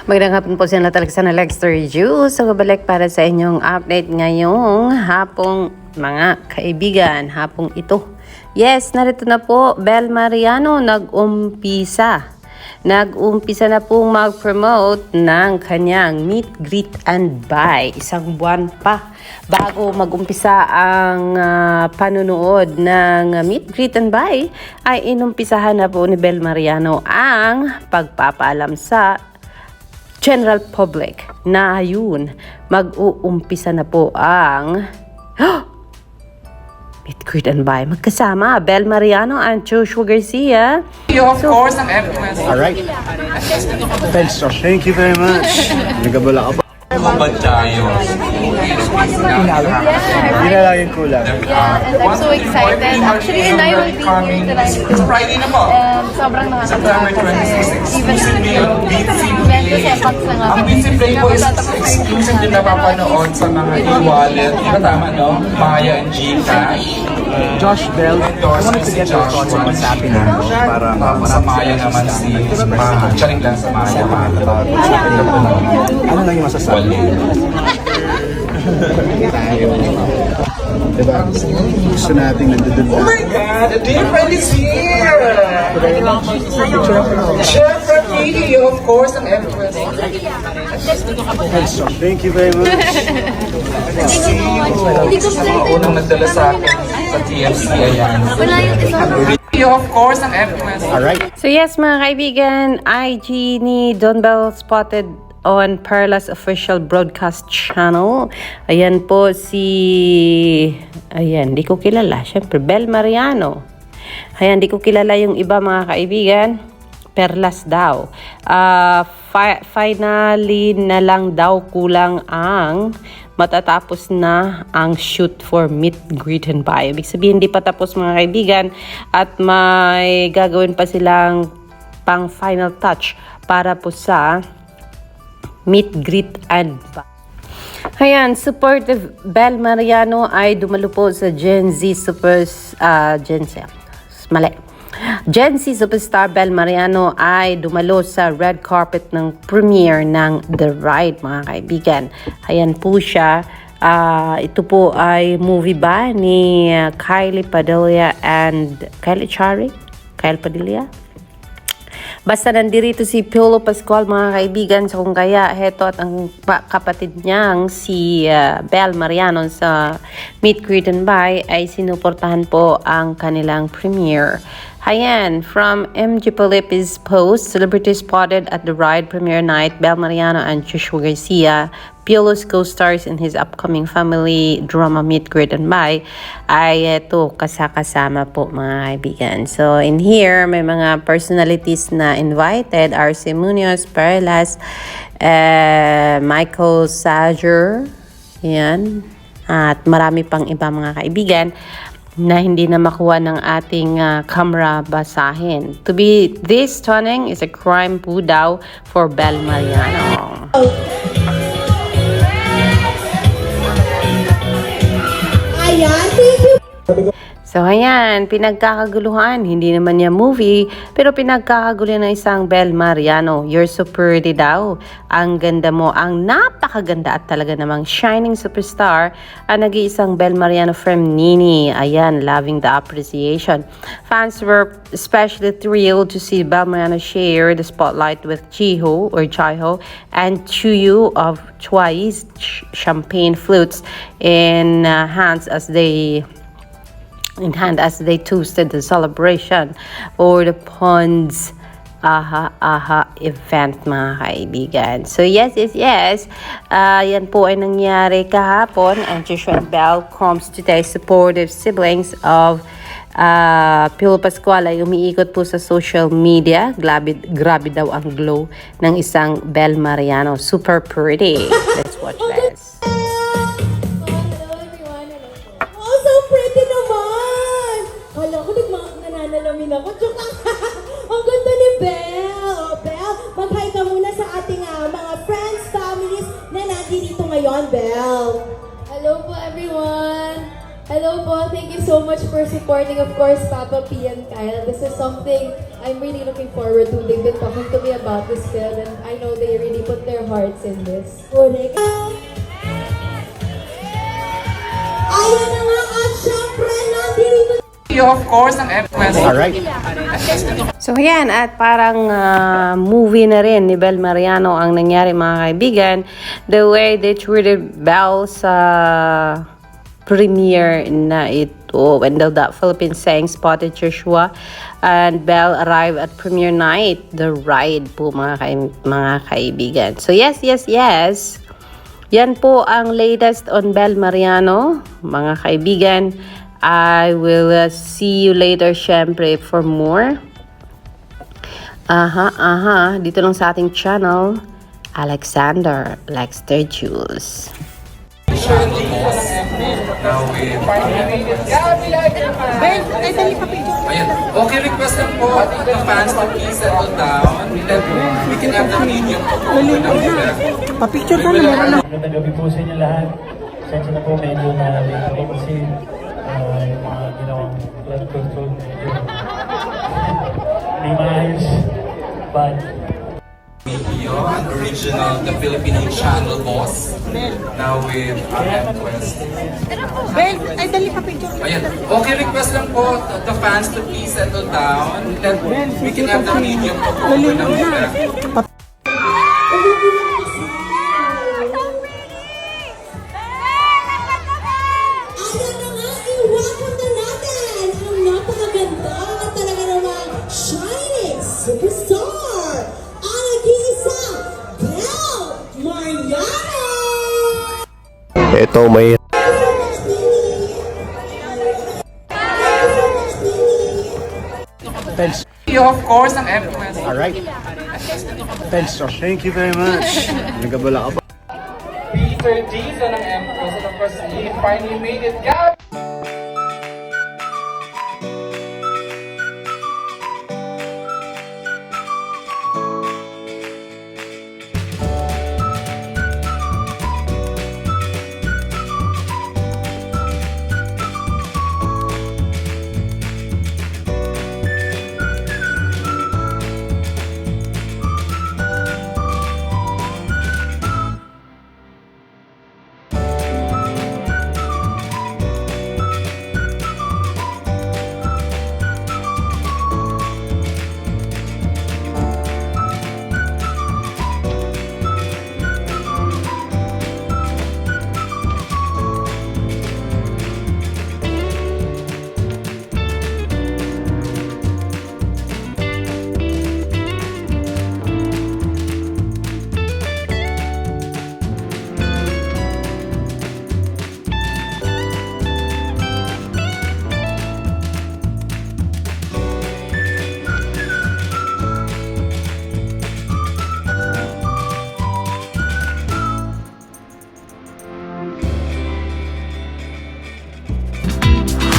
Magandang hapon po sa inyo talaga sa Lexter Juice. So, babalik para sa inyong update ngayong hapong mga kaibigan. Hapong ito. Yes, narito na po. Bel Mariano nag-umpisa na pong mag-promote ng kanyang meet, greet, and buy. Isang buwan pa bago mag-umpisa ang panunood ng meet, greet, and buy, ay inumpisahan na po ni Bel Mariano ang pagpapaalam sa general public na yun, mag-uumpisa na po ang meet, greet, and buy. Magkasama, Bel Mariano and Joshua Garcia. Of course, ang everyone. Alright. Thanks, Josh. Thank you very much. Nagabala ka pa. Mabad tayo. Hindi na lang yung kulang. Yeah, and I'm so excited. Actually, and I will be here tonight. It's Friday na po. Sobrang September nakakatawa kasi 26. even Exclusively on Beatsy event ko Play. sa Fox na nga. Ang Beatsy Play po is exclusive din napapanood sa mga e-wallet. Di ba tama, no? Maya and Gcash. Josh Bell, I wanted to get your thoughts on what's happening para Sa Maya naman si Charing lang sa Maya. ano lang yung masasabi? Diba? Gusto nating nandun Oh my God! A dear friend is here! Chef Rakini, of course, ang everyone. Thanks, Josh. Thank you very much. Hindi ko excited. Unang nagdala sa akin sa TFC, ayan. Wala yung isa. Of course, ang everyone. Alright. So yes, mga kaibigan, IG ni Don Bell spotted on Perla's official broadcast channel. Ayan po ayan, di ko kilala. Siyempre, Bel Mariano. Ayan, di ko kilala yung iba, mga kaibigan. Perlas daw. Finally na lang daw kulang ang matatapos na ang shoot for meet, greet, and buy. Ibig sabihin, hindi pa tapos, mga kaibigan, at may gagawin pa silang pang final touch para po sa meet, greet, and buy. Ayan, supportive Bel Mariano ay dumalo po sa Gen Z superstar Bel Mariano ay dumalo sa red carpet ng premiere ng The Ride, mga kaibigan. Ayan po siya. Ito po ay movie ba ni Kylie Padilla and Kyle Padilla? Basta nandito si Piolo Pascual, mga kaibigan. So kung kaya, heto at ang kapatid niyang si Bel Mariano sa Meet, Greet, and Buy ay sinuportahan po ang kanilang premiere. Ayan, from MG Polipi's post, celebrities spotted at the Ride premiere night, Bel Mariano and Joshua Garcia, Piolo's co-stars in his upcoming family drama Meet, Greet, and Buy, ay ito, kasama po, mga kaibigan. So, in here, may mga personalities na invited, RC Munoz, Perlas, Michael Sager, yan, at marami pang iba, mga kaibigan, na hindi na makuha ng ating camera basahin. To be this stunning is a crime po daw for Bel Mariano. Ayan, thank you. So, ayan, pinagkakaguluhan. Hindi naman niya movie, pero pinagkakagulo ng isang Bel Mariano. You're so pretty daw. Ang ganda mo. Ang napakaganda at talaga namang shining superstar ang nag-iisang Bel Mariano from Nini. Ayan, loving the appreciation. Fans were especially thrilled to see Bel Mariano share the spotlight with Chiho and Chuyu of Twice champagne flutes in hand as they toasted the celebration for the Pond's event, mga kaibigan. So yes. Yan po ay nangyari kahapon. And Joshua and Bel comes today, supportive siblings of Piolo Pascual ay umiikot po sa social media. Grabe daw ang glow ng isang Bel Mariano. Super pretty. Let's watch this. Oh, so pretty naman. Hala ko, nananalamin ako. Ang ganda ni Bel. Oh, Bel, mag-hi ka muna sa ating mga friends, families na nandito ngayon, Bel. Hello po, everyone. Hello po. Thank you so much for supporting, of course, Papa P and Kyle. This is something I'm really looking forward to. They've been talking to me about this film and I know they really put their hearts in this. Correct. Ayan na nga at syempre nandito Of course, ang Empress. Alright. So yan, at parang movie na rin ni Bel Mariano ang nangyari mga kaibigan. The way they treated Bel sa premiere na ito. When the Philippines sang Spotted Joshua and Bel arrived at premiere night. The Ride po mga kaibigan. So yes. Yan po ang latest on Bel Mariano mga kaibigan. I will see you later syempre for more. Dito lang sa ating channel, Alexander Lexter Jules. Now with... Ayan. Okay, request lang po the fans to please settle down. Then we can have the medium Pa-picture ka na meron na. Magandang gabi po sa inyo lahat. Sensya na po medyo na-late ako kasi yung mga ginawang blood control medyo hindi maayos. But Video, an original, the Filipino channel boss. Now with Empress. Ayan. Okay, request lang po the fans to please settle down. Then we can have the medium Ayan na nga, i-welcome na natin ang napakaganda at talaga namang shining superstar, ang nag-iisang Bel Mariano! Ito may... Thanks. Of course, ang Empress. Alright. Thanks, Josh. Thank you very much. Nagabala ka ba? Peter Jason ng Empress. And of course, he finally made it. Gab!